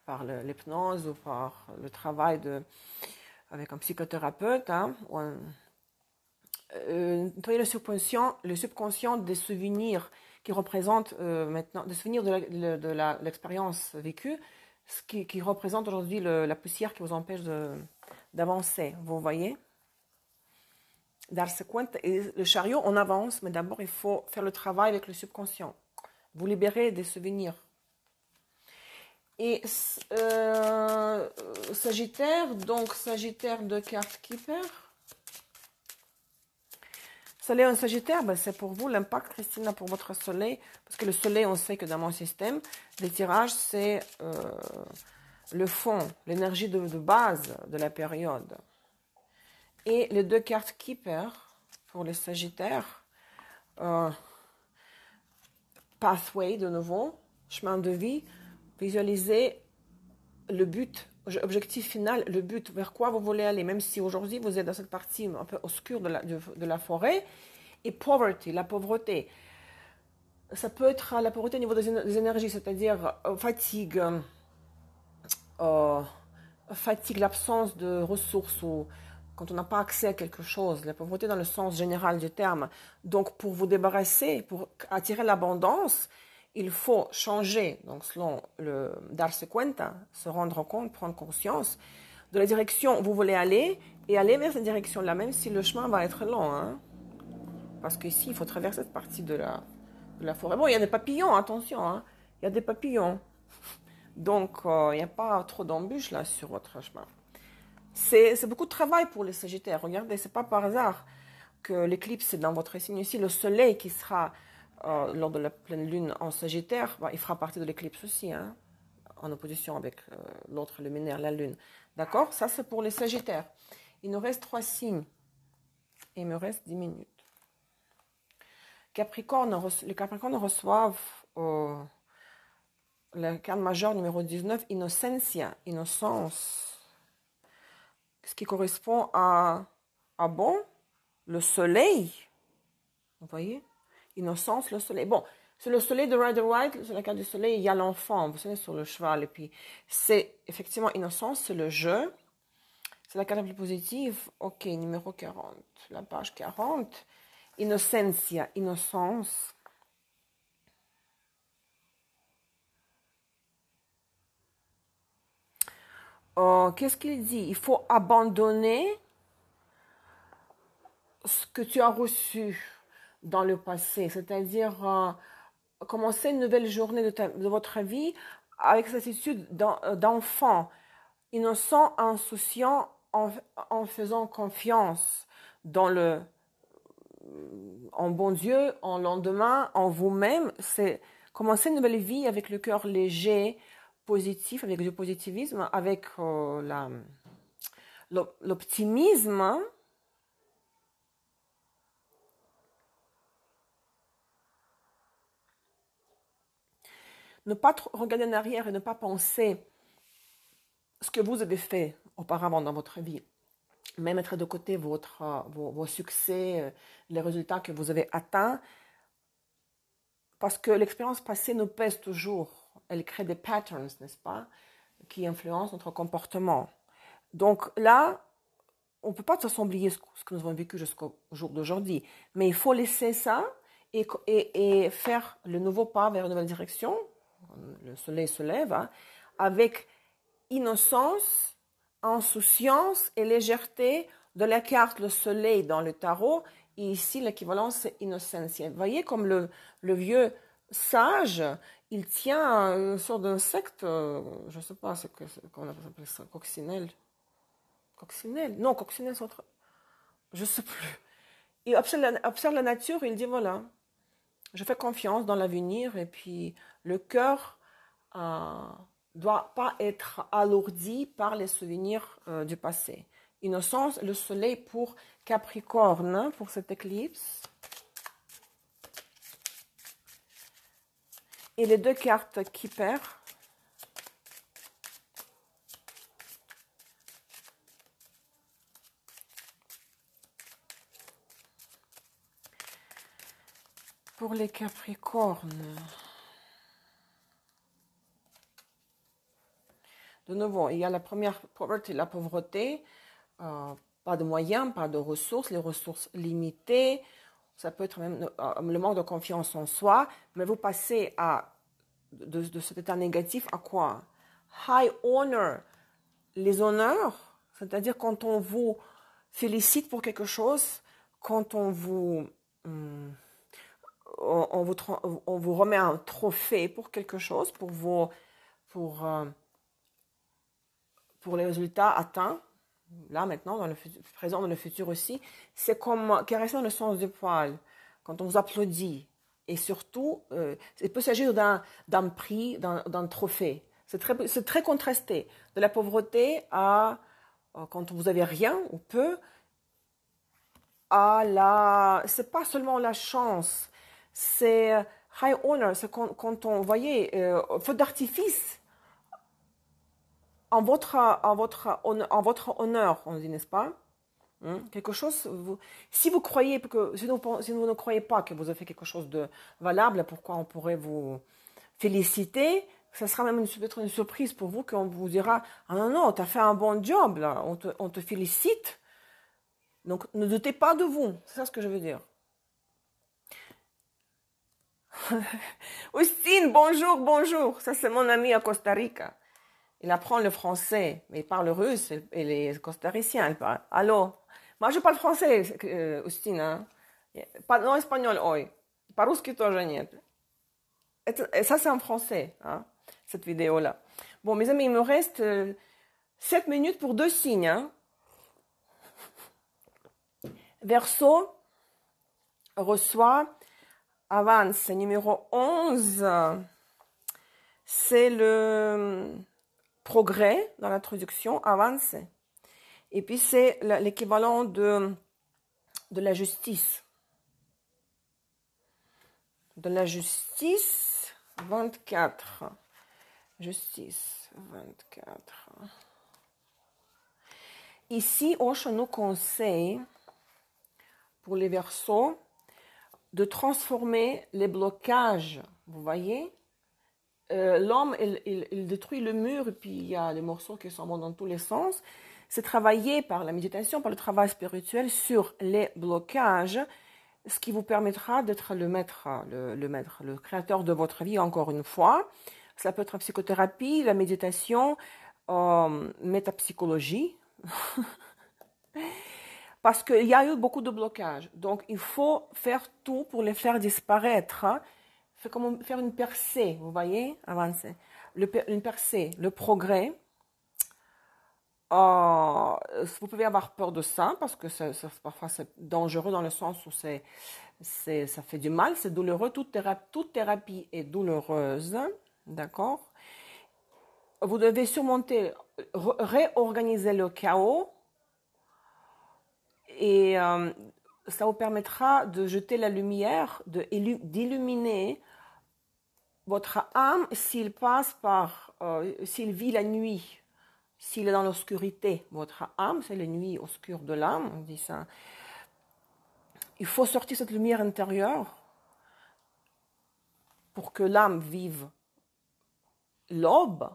par l'hypnose ou par le travail avec un psychothérapeute, nettoyer le subconscient des souvenirs qui représentent maintenant, des souvenirs de l'expérience vécue, ce qui représente aujourd'hui la poussière qui vous empêche d'avancer. Vous voyez? Darse cuenta, et le chariot, on avance, mais d'abord il faut faire le travail avec le subconscient. Vous libérez des souvenirs. Et Sagittaire, donc Sagittaire de carte Keeper. Soleil en Sagittaire, ben c'est pour vous l'impact, Christina, pour votre soleil. Parce que le soleil, on sait que dans mon système, les tirages, c'est le fond, l'énergie de base de la période. Et les deux cartes Keeper, pour les Sagittaires, Pathway, de nouveau, chemin de vie, visualisez le but, objectif final, le but, vers quoi vous voulez aller, même si aujourd'hui vous êtes dans cette partie un peu obscure de la forêt. Et poverty, la pauvreté. Ça peut être la pauvreté au niveau des énergies, c'est-à-dire fatigue, l'absence de ressources ou quand on n'a pas accès à quelque chose, la pauvreté dans le sens général du terme. Donc, pour vous débarrasser, pour attirer l'abondance, il faut changer, donc selon le darse cuenta, se rendre compte, prendre conscience de la direction où vous voulez aller et aller vers cette direction-là, même si le chemin va être long. Hein, parce qu'ici, il faut traverser cette partie de la forêt. Bon, il y a des papillons, attention, hein, il y a des papillons. Donc, il n'y a pas trop d'embûches là sur votre chemin. C'est beaucoup de travail pour les Sagittaires. Regardez, c'est pas par hasard que l'éclipse est dans votre signe ici. Le soleil qui sera lors de la pleine lune en Sagittaire, il fera partie de l'éclipse aussi, hein, en opposition avec l'autre luminaire, la lune. D'accord? Ça, c'est pour les Sagittaires. Il nous reste 3 signes. Et il me reste 10 minutes. Les Capricornes reçoivent la carte majeure numéro 19, Innocencia, innocence. Ce qui correspond à bon, le soleil. Vous voyez? Innocence, le soleil. Bon, c'est le soleil de Rider-Waite, sur la carte du soleil, il y a l'enfant, vous savez, sur le cheval. Et puis, c'est effectivement innocence, c'est le jeu. C'est la carte la plus positive. Ok, numéro 40, la page 40. Innocencia, innocence. Qu'est-ce qu'il dit? Il faut abandonner ce que tu as reçu dans le passé, c'est-à-dire commencer une nouvelle journée de votre vie avec cette attitude d'enfant, innocent, insouciant, en faisant confiance en bon Dieu, en lendemain, en vous-même. C'est commencer une nouvelle vie avec le cœur léger, positif, avec du positivisme, avec l'optimisme. Hein. Ne pas trop regarder en arrière et ne pas penser ce que vous avez fait auparavant dans votre vie. Mais mettre de côté vos succès, les résultats que vous avez atteints. Parce que l'expérience passée nous pèse toujours. Elle crée des patterns, n'est-ce pas, qui influencent notre comportement. Donc là, on ne peut pas de toute façon oublier ce que nous avons vécu jusqu'au jour d'aujourd'hui. Mais il faut laisser ça et faire le nouveau pas vers une nouvelle direction. Le soleil se lève, hein, avec innocence, insouciance et légèreté de la carte le soleil dans le tarot. Et ici, l'équivalent, c'est innocentia. Vous voyez comme le vieux sage, il tient une sorte d'insecte, je ne sais pas, comment on appelle ça, coccinelle. Coccinelle? Non, coccinelle, c'est autre. Je ne sais plus. Il observe la nature et il dit, voilà, je fais confiance dans l'avenir et puis le cœur doit pas être alourdi par les souvenirs du passé. Innocence, le soleil pour Capricorne, pour cette éclipse. Et les deux cartes Keeper. Pour les Capricornes. De nouveau, il y a la première poverty, la pauvreté. pas de moyens, pas de ressources, les ressources limitées. Ça peut être même le manque de confiance en soi, mais vous passez de cet état négatif à quoi? High honor, les honneurs, c'est-à-dire quand on vous félicite pour quelque chose, quand on vous remet un trophée pour quelque chose, pour, euh, pour les résultats atteints, là maintenant, dans le présent, dans le futur aussi, c'est comme caresser dans le sens du poil, quand on vous applaudit. Et surtout, il peut s'agir d'un prix, d'un trophée. C'est très contrasté. De la pauvreté à, quand vous avez rien ou peu, c'est pas seulement la chance, c'est high honor, c'est quand on, voyez, feu d'artifice en votre honneur, on dit, n'est-ce pas? Quelque chose, si vous croyez que, si vous ne croyez pas que vous avez fait quelque chose de valable, pourquoi on pourrait vous féliciter? Ça sera même peut-être une surprise pour vous qu'on vous dira, ah non, non, tu as fait un bon job, là, on te félicite. Donc, ne doutez pas de vous, c'est ça ce que je veux dire. Austine, bonjour, bonjour. Ça, c'est mon ami à Costa Rica. Il apprend le français, mais il parle russe et les costariciens. Il parle. Allô? Moi, je parle français, Austine. Hein? Non espagnol hoy. По-русски тоже нет. Et ça, c'est en français, hein, cette vidéo-là. Bon, mes amis, il me reste 7 minutes pour 2 signes. Hein. Verseau reçoit avance numéro 11. C'est le progrès dans la traduction, avance. Et puis c'est l'équivalent de la justice. De la justice, 24. Justice, 24. Ici, Osho nous conseille, pour les Verseaux, de transformer les blocages. Vous voyez, l'homme, il détruit le mur et puis il y a des morceaux qui sont bons dans tous les sens. C'est travailler par la méditation, par le travail spirituel sur les blocages, ce qui vous permettra d'être le maître, le créateur de votre vie, encore une fois. Ça peut être la psychothérapie, la méditation, métapsychologie. Parce qu'il y a eu beaucoup de blocages. Donc, il faut faire tout pour les faire disparaître. C'est comme faire une percée, vous voyez, avancer. Une percée, le progrès. Vous pouvez avoir peur de ça, parce que parfois c'est dangereux dans le sens où ça fait du mal, c'est douloureux. Toute thérapie est douloureuse, d'accord? Vous devez surmonter, réorganiser le chaos, et ça vous permettra de jeter la lumière, d'illuminer votre âme s'il vit la nuit, s'il est dans l'obscurité. Votre âme, c'est la nuit obscure de l'âme, on dit ça. Il faut sortir cette lumière intérieure pour que l'âme vive l'aube,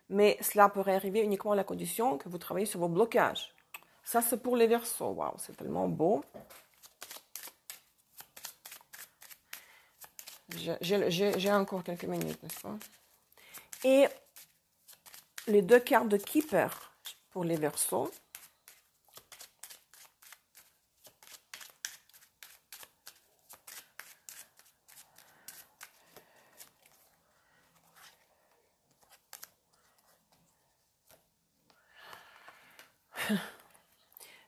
mais cela pourrait arriver uniquement à la condition que vous travaillez sur vos blocages. Ça, c'est pour les Verseaux. Waouh, c'est tellement beau. J'ai encore quelques minutes, n'est-ce pas? Et les 2 cartes de Keeper pour les Verseaux.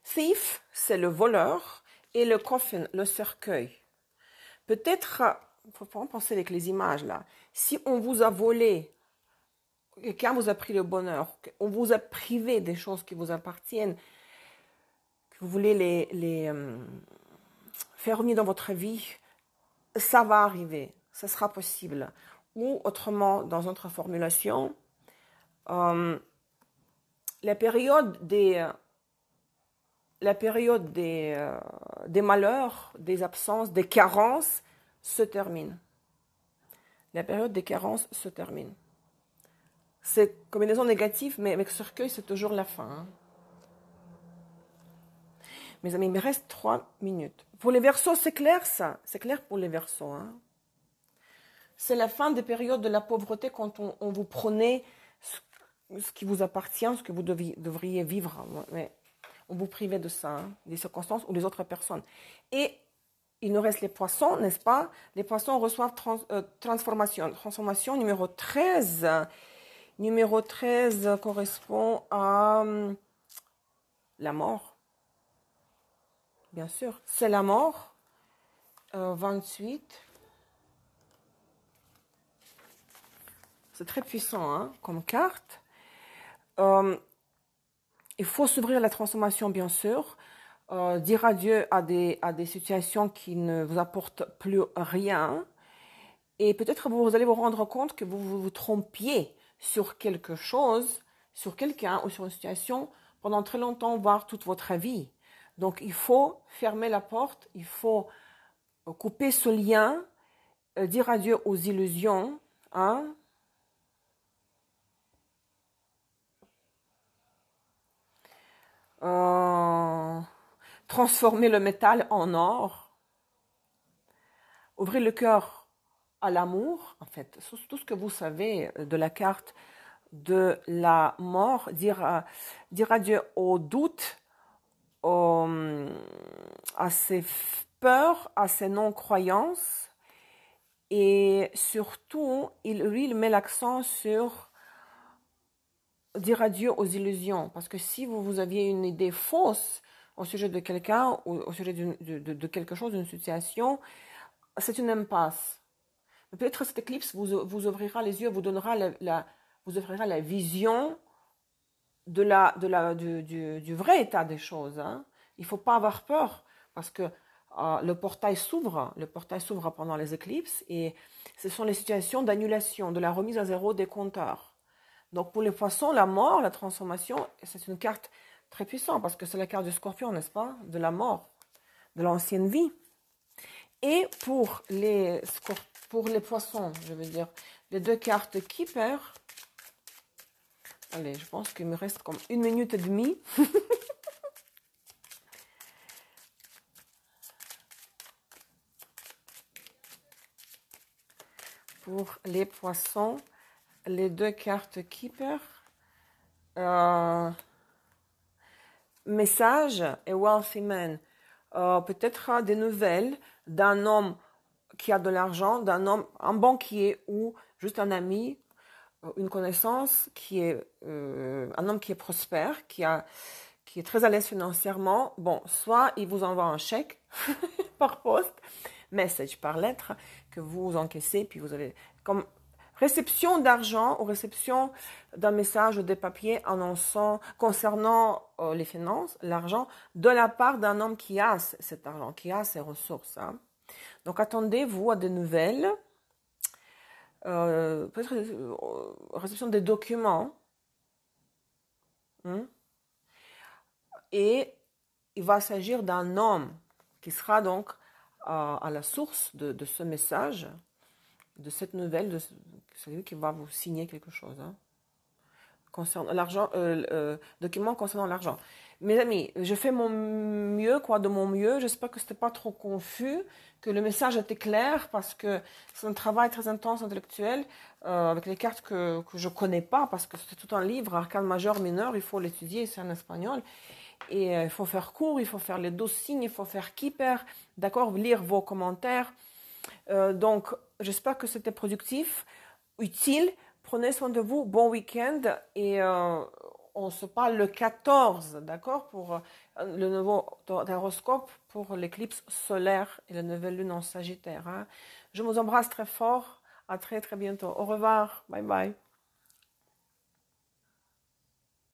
Thief, c'est le voleur, et le coffin, le cercueil. Peut-être, il faut pas penser avec les images là, si on vous a volé, quelqu'un vous a pris le bonheur, on vous a privé des choses qui vous appartiennent, que vous voulez les faire revenir dans votre vie, ça va arriver, ça sera possible. Ou autrement, dans notre formulation, la période des malheurs, des absences, des carences se termine. La période des carences se termine. C'est combinaison négative, mais avec cercueil, c'est toujours la fin. Hein. Mes amis, il me reste 3 minutes. Pour les Verseaux, c'est clair ça? C'est clair pour les Verseaux, hein? C'est la fin des périodes de la pauvreté quand on vous prenait ce qui vous appartient, ce que vous devriez vivre. Mais on vous privait de ça, hein, des circonstances ou les autres personnes. Et il nous reste les poissons, n'est-ce pas? Les poissons reçoivent transformation. Transformation numéro 13. Numéro 13 correspond à la mort. Bien sûr, c'est la mort. 28. C'est très puissant, hein, comme carte. Il faut s'ouvrir à la transformation, bien sûr. Dire adieu à des situations qui ne vous apportent plus rien. Et peut-être vous allez vous rendre compte que vous trompiez sur quelque chose, sur quelqu'un ou sur une situation pendant très longtemps, voire toute votre vie. Donc, il faut fermer la porte, il faut couper ce lien, dire adieu aux illusions, hein. Transformer le métal en or, ouvrir le cœur à l'amour, en fait, tout ce que vous savez de la carte de la mort, dire adieu aux doutes, à ses peurs, à ses non-croyances, et surtout, il met l'accent sur dire adieu aux illusions, parce que si vous aviez une idée fausse au sujet de quelqu'un ou au sujet de quelque chose, d'une situation, c'est une impasse. Peut-être cette éclipse vous ouvrira les yeux, vous donnera vous offrira la vision du vrai état des choses, hein. Il ne faut pas avoir peur, parce que le portail s'ouvre pendant les éclipses, et ce sont les situations d'annulation, de la remise à zéro des compteurs. Donc pour les poissons, la mort, la transformation, c'est une carte très puissante, parce que c'est la carte du scorpion, n'est-ce pas? De la mort, de l'ancienne vie. Et pour les poissons, je veux dire, les deux cartes Keeper. Allez, je pense qu'il me reste comme 1 minute et demie. Pour les poissons, les deux cartes Keeper. Message et Wealthy Man. Peut-être des nouvelles d'un homme qui a de l'argent, un banquier ou juste un ami, une connaissance qui est un homme qui est prospère, qui est très à l'aise financièrement. Bon, soit il vous envoie un chèque par poste, message par lettre, que vous encaissez, puis vous allez comme réception d'argent ou réception d'un message ou des papiers annonçant concernant les finances, l'argent, de la part d'un homme qui a cet argent, qui a ces ressources, hein. Donc attendez-vous à des nouvelles, peut-être réception des documents, hein. Et il va s'agir d'un homme qui sera donc à la source de ce message, de cette nouvelle, c'est lui qui va vous signer quelque chose, hein, concernant l'argent, document concernant l'argent. Mes amis, je fais mon mieux, de mon mieux. J'espère que c'était pas trop confus, que le message était clair, parce que c'est un travail très intense intellectuel, avec les cartes que je connais pas, parce que c'est tout un livre, arcane majeur, mineur, il faut l'étudier, c'est en espagnol. Et il faut faire court, il faut faire les 12 signes, il faut faire keeper, d'accord, lire vos commentaires. Donc, j'espère que c'était productif, utile. Prenez soin de vous, bon week-end, et on se parle le 14, d'accord, pour le nouveau horoscope pour l'éclipse solaire et la nouvelle lune en Sagittaire, hein. Je vous embrasse très fort, à très très bientôt. Au revoir, bye bye.